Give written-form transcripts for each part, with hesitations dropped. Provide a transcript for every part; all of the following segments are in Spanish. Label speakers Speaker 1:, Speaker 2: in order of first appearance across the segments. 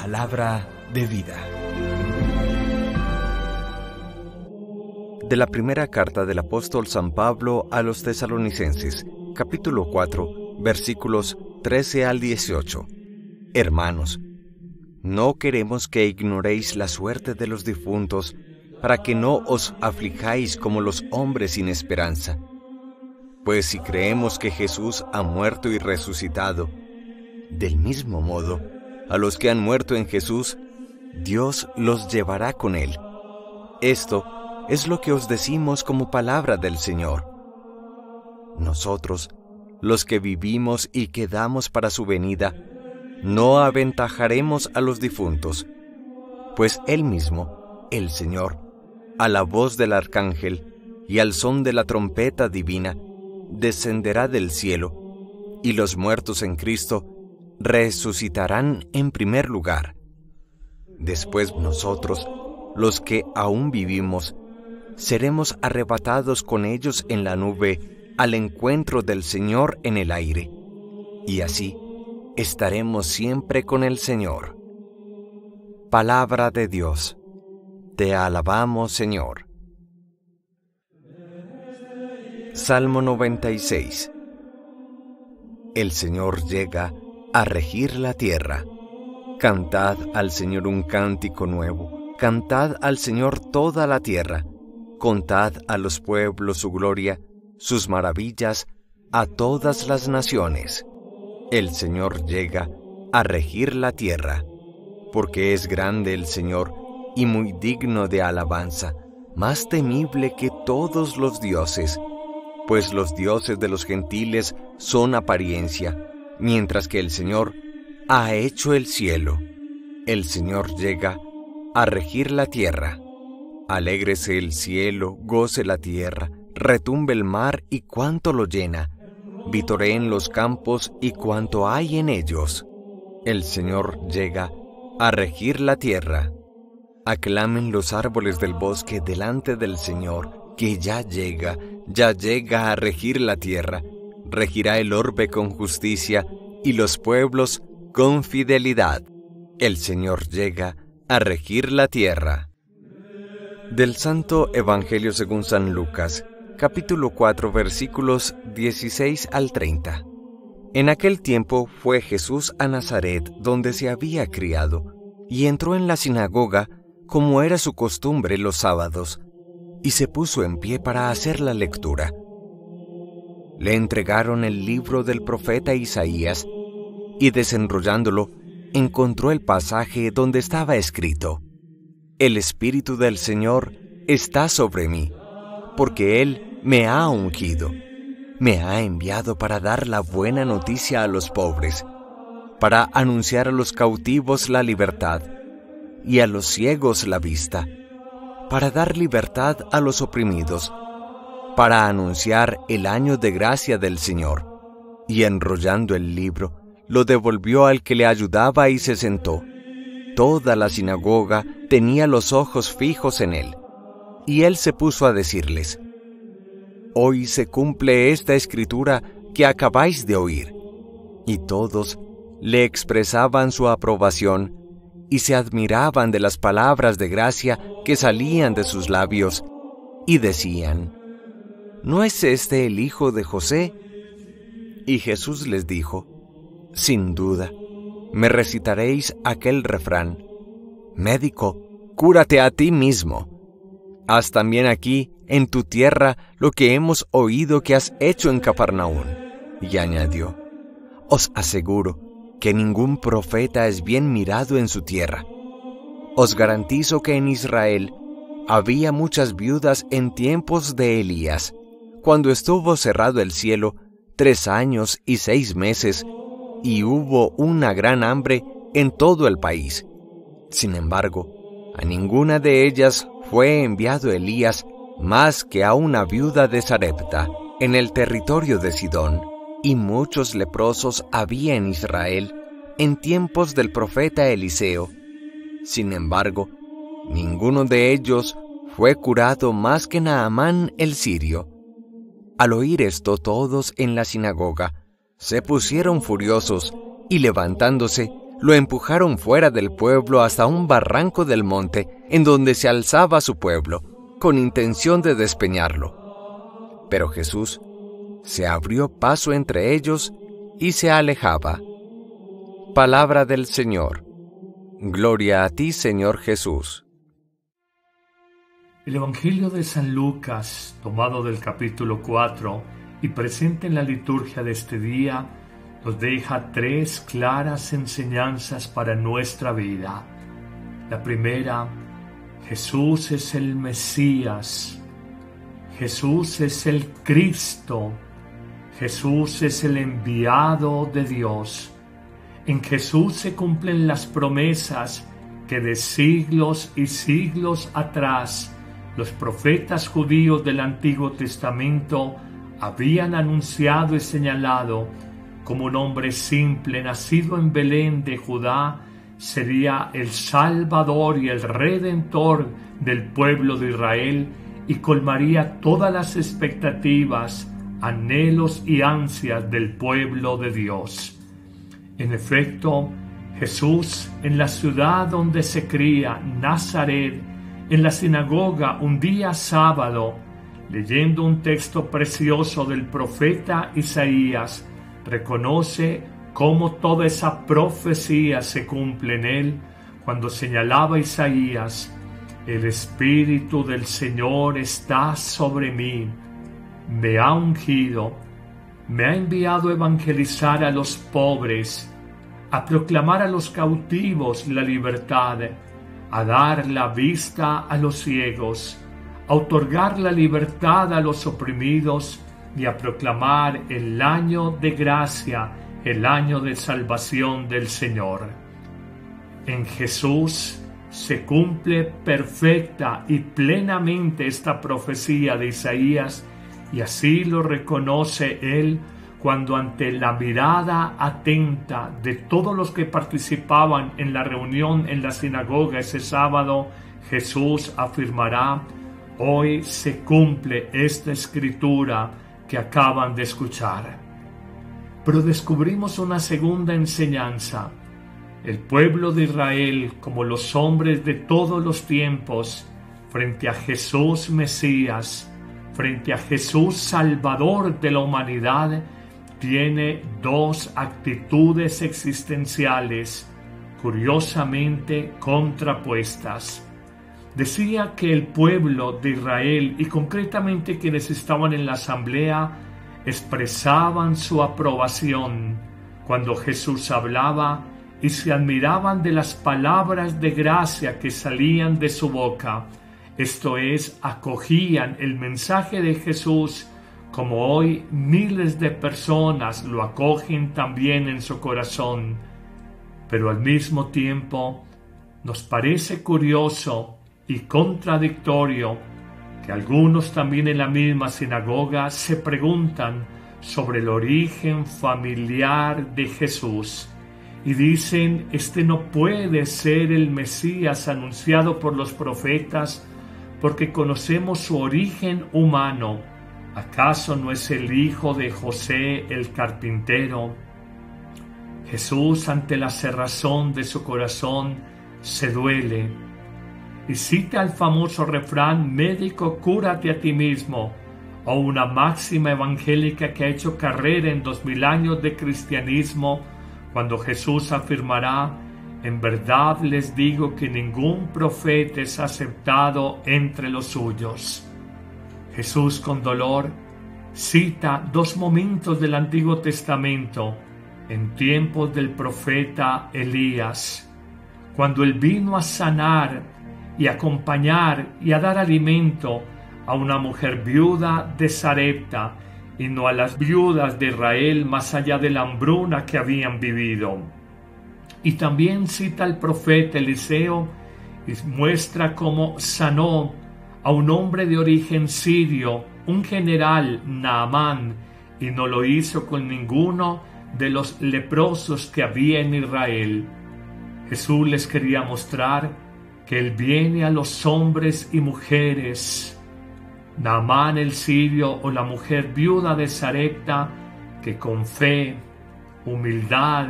Speaker 1: Palabra de vida. De la primera carta del apóstol San Pablo a los Tesalonicenses, capítulo 4, versículos 13 al 18. Hermanos, no queremos que ignoréis la suerte de los difuntos, para que no os aflijáis como los hombres sin esperanza. Pues si creemos que Jesús ha muerto y resucitado, del mismo modo, a los que han muerto en Jesús, Dios los llevará con Él. Esto es lo que os decimos como palabra del Señor. Nosotros, los que vivimos y quedamos para su venida, no aventajaremos a los difuntos, pues Él mismo, el Señor, a la voz del arcángel y al son de la trompeta divina, descenderá del cielo, y los muertos en Cristo resucitarán en primer lugar. Después nosotros, los que aún vivimos, seremos arrebatados con ellos en la nube al encuentro del Señor en el aire, y así estaremos siempre con el Señor. Palabra de Dios. Te alabamos, Señor. Salmo 96. El Señor llega a regir la tierra. Cantad al Señor un cántico nuevo. Cantad al Señor toda la tierra. Contad a los pueblos su gloria, sus maravillas, a todas las naciones. El Señor llega a regir la tierra, porque es grande el Señor y muy digno de alabanza, más temible que todos los dioses, pues los dioses de los gentiles son apariencia, mientras que el Señor ha hecho el cielo. El Señor llega a regir la tierra. Alégrese el cielo, goce la tierra, retumbe el mar y cuanto lo llena, vitoreen los campos y cuanto hay en ellos. El Señor llega a regir la tierra. Aclamen los árboles del bosque delante del Señor, que ya llega a regir la tierra. Regirá el orbe con justicia y los pueblos con fidelidad. El Señor llega a regir la tierra. Del Santo Evangelio según San Lucas, capítulo 4, versículos 16 al 30. En aquel tiempo fue Jesús a Nazaret, donde se había criado, y entró en la sinagoga, como era su costumbre los sábados, y se puso en pie para hacer la lectura. Le entregaron el libro del profeta Isaías, y desenrollándolo, encontró el pasaje donde estaba escrito: El Espíritu del Señor está sobre mí, porque Él me ha ungido, me ha enviado para dar la buena noticia a los pobres, para anunciar a los cautivos la libertad, y a los ciegos la vista, para dar libertad a los oprimidos, para anunciar el año de gracia del Señor. Y enrollando el libro, lo devolvió al que le ayudaba y se sentó. Toda la sinagoga tenía los ojos fijos en él, y él se puso a decirles: Hoy se cumple esta escritura que acabáis de oír. Y todos le expresaban su aprobación y se admiraban de las palabras de gracia que salían de sus labios, y decían: ¿No es este el hijo de José? Y Jesús les dijo: Sin duda, me recitaréis aquel refrán: Médico, cúrate a ti mismo. Haz también aquí, en tu tierra, lo que hemos oído que has hecho en Cafarnaún. Y añadió: Os aseguro que ningún profeta es bien mirado en su tierra. Os garantizo que en Israel había muchas viudas en tiempos de Elías, cuando estuvo cerrado el cielo 3 años y 6 meses, y hubo una gran hambre en todo el país. Sin embargo, a ninguna de ellas fue enviado Elías más que a una viuda de Sarepta, en el territorio de Sidón, y muchos leprosos había en Israel en tiempos del profeta Eliseo. Sin embargo, ninguno de ellos fue curado más que Naamán el sirio. Al oír esto, todos en la sinagoga se pusieron furiosos y levantándose, lo empujaron fuera del pueblo hasta un barranco del monte en donde se alzaba su pueblo, con intención de despeñarlo. Pero Jesús se abrió paso entre ellos y se alejaba. Palabra del Señor. Gloria a ti, Señor Jesús.
Speaker 2: El Evangelio de San Lucas, tomado del capítulo 4 y presente en la liturgia de este día, nos deja tres claras enseñanzas para nuestra vida. La primera, Jesús es el Mesías, Jesús es el Cristo, Jesús es el enviado de Dios. En Jesús se cumplen las promesas que de siglos y siglos atrás los profetas judíos del Antiguo Testamento habían anunciado y señalado. Como un hombre simple nacido en Belén de Judá, sería el Salvador y el Redentor del pueblo de Israel y colmaría todas las expectativas, anhelos y ansias del pueblo de Dios. En efecto, Jesús, en la ciudad donde se cría, Nazaret, en la sinagoga un día sábado, leyendo un texto precioso del profeta Isaías, reconoce cómo toda esa profecía se cumple en él cuando señalaba Isaías: el Espíritu del Señor está sobre mí, me ha ungido, me ha enviado a evangelizar a los pobres, a proclamar a los cautivos la libertad, a dar la vista a los ciegos, a otorgar la libertad a los oprimidos y a proclamar el año de gracia, el año de salvación del Señor. En Jesús se cumple perfecta y plenamente esta profecía de Isaías, y así lo reconoce él cuando, ante la mirada atenta de todos los que participaban en la reunión en la sinagoga ese sábado, Jesús afirmará: hoy se cumple esta escritura que acaban de escuchar. Pero descubrimos una segunda enseñanza. El pueblo de Israel, como los hombres de todos los tiempos, frente a Jesús Mesías, frente a Jesús Salvador de la humanidad, tiene dos actitudes existenciales curiosamente contrapuestas. Decía que el pueblo de Israel, y concretamente quienes estaban en la asamblea, expresaban su aprobación cuando Jesús hablaba y se admiraban de las palabras de gracia que salían de su boca. Esto es, acogían el mensaje de Jesús como hoy miles de personas lo acogen también en su corazón. Pero al mismo tiempo nos parece curioso y contradictorio que algunos también en la misma sinagoga se preguntan sobre el origen familiar de Jesús y dicen: este no puede ser el Mesías anunciado por los profetas porque conocemos su origen humano. ¿Acaso no es el hijo de José el carpintero? Jesús, ante la cerrazón de su corazón, se duele y cita el famoso refrán: médico, cúrate a ti mismo, o una máxima evangélica que ha hecho carrera en 2000 años de cristianismo, cuando Jesús afirmará: en verdad les digo que ningún profeta es aceptado entre los suyos. Jesús, con dolor, cita dos momentos del Antiguo Testamento en tiempos del profeta Elías, cuando él vino a sanar y acompañar y a dar alimento a una mujer viuda de Sarepta y no a las viudas de Israel más allá de la hambruna que habían vivido. Y también cita al profeta Eliseo y muestra cómo sanó a un hombre de origen sirio, un general, Naamán, y no lo hizo con ninguno de los leprosos que había en Israel. Jesús les quería mostrar que Él viene a los hombres y mujeres. Naamán el sirio o la mujer viuda de Sarepta, que con fe, humildad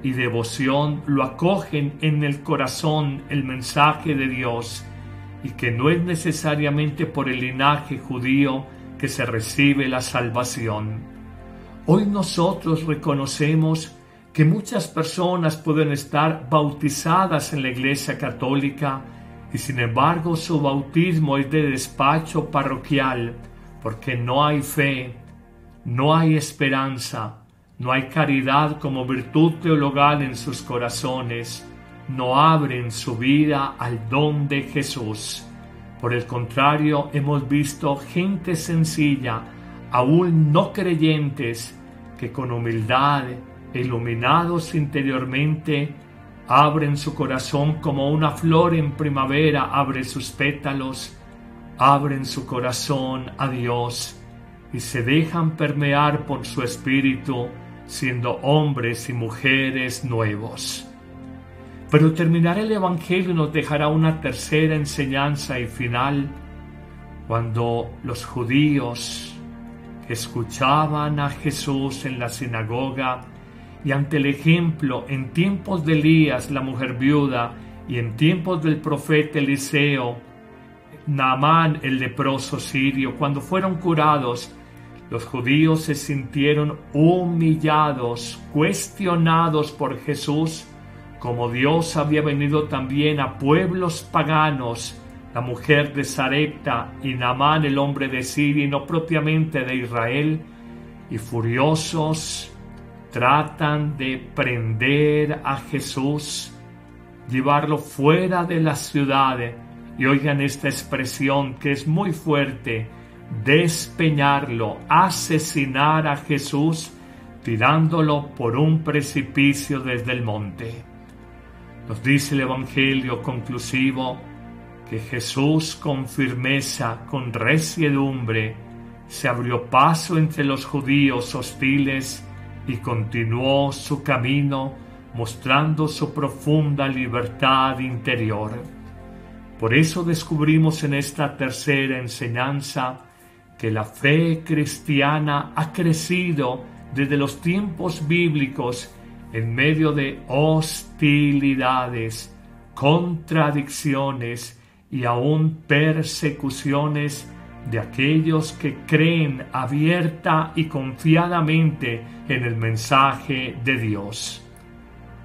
Speaker 2: y devoción lo acogen en el corazón el mensaje de Dios, y que no es necesariamente por el linaje judío que se recibe la salvación. Hoy nosotros reconocemos que muchas personas pueden estar bautizadas en la Iglesia Católica y sin embargo su bautismo es de despacho parroquial, porque no hay fe, no hay esperanza, no hay caridad como virtud teologal en sus corazones, no abren su vida al don de Jesús. Por el contrario, hemos visto gente sencilla, aún no creyentes, que con humildad e iluminados interiormente, abren su corazón como una flor en primavera abre sus pétalos, abren su corazón a Dios y se dejan permear por su espíritu, siendo hombres y mujeres nuevos. Pero terminar el Evangelio nos dejará una tercera enseñanza y final, cuando los judíos que escuchaban a Jesús en la sinagoga y ante el ejemplo en tiempos de Elías, la mujer viuda, y en tiempos del profeta Eliseo, Naamán, el leproso sirio, cuando fueron curados, los judíos se sintieron humillados, cuestionados por Jesús, como Dios había venido también a pueblos paganos, la mujer de Sarepta y Naamán, el hombre de Siria, y no propiamente de Israel, y furiosos tratan de prender a Jesús, llevarlo fuera de la ciudad, y oigan esta expresión que es muy fuerte: despeñarlo, asesinar a Jesús, tirándolo por un precipicio desde el monte. Nos dice el Evangelio conclusivo que Jesús con firmeza, con resiedumbre, se abrió paso entre los judíos hostiles y continuó su camino, mostrando su profunda libertad interior. Por eso descubrimos en esta tercera enseñanza que la fe cristiana ha crecido desde los tiempos bíblicos en medio de hostilidades, contradicciones y aún persecuciones de aquellos que creen abierta y confiadamente en el mensaje de Dios.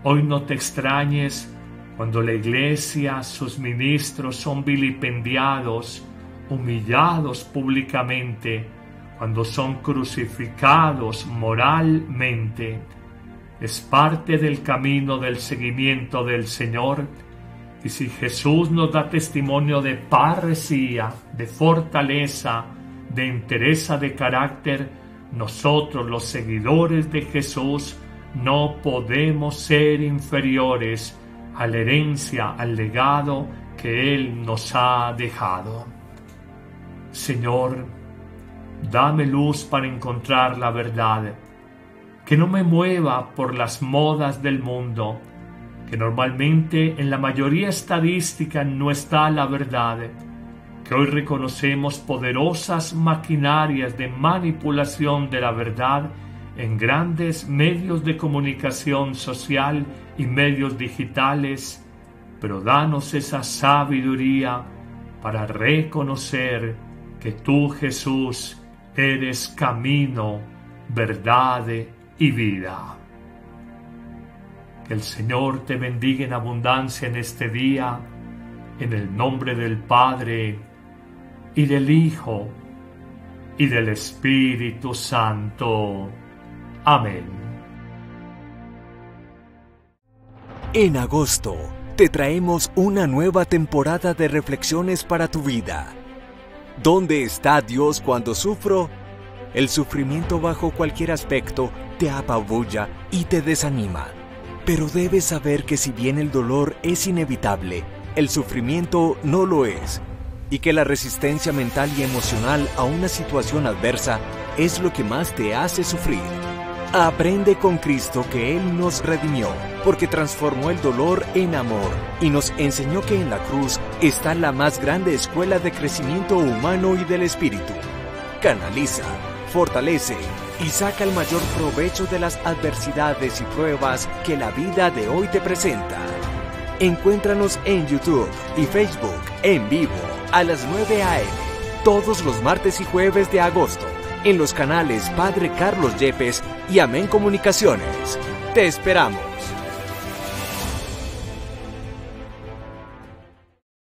Speaker 2: Hoy no te extrañes cuando la Iglesia, sus ministros son vilipendiados, humillados públicamente, cuando son crucificados moralmente. Es parte del camino del seguimiento del Señor, y si Jesús nos da testimonio de parresía, de fortaleza, de entereza de carácter, nosotros los seguidores de Jesús no podemos ser inferiores a la herencia, al legado que Él nos ha dejado. Señor, dame luz para encontrar la verdad, que no me mueva por las modas del mundo, que normalmente en la mayoría estadística no está la verdad, que hoy reconocemos poderosas maquinarias de manipulación de la verdad en grandes medios de comunicación social y medios digitales, pero danos esa sabiduría para reconocer que tú, Jesús, eres camino, verdad y vida. Que el Señor te bendiga en abundancia en este día, en el nombre del Padre, y del Hijo, y del Espíritu Santo. Amén.
Speaker 1: En agosto, te traemos una nueva temporada de reflexiones para tu vida. ¿Dónde está Dios cuando sufro? El sufrimiento bajo cualquier aspecto te apabulla y te desanima. Pero debes saber que si bien el dolor es inevitable, el sufrimiento no lo es, y que la resistencia mental y emocional a una situación adversa es lo que más te hace sufrir. Aprende con Cristo que Él nos redimió, porque transformó el dolor en amor y nos enseñó que en la cruz está la más grande escuela de crecimiento humano y del espíritu. Canaliza, fortalece y saca el mayor provecho de las adversidades y pruebas que la vida de hoy te presenta. Encuéntranos en YouTube y Facebook en vivo a las 9 a.m. todos los martes y jueves de agosto en los canales Padre Carlos Yepes y Amén Comunicaciones. ¡Te esperamos!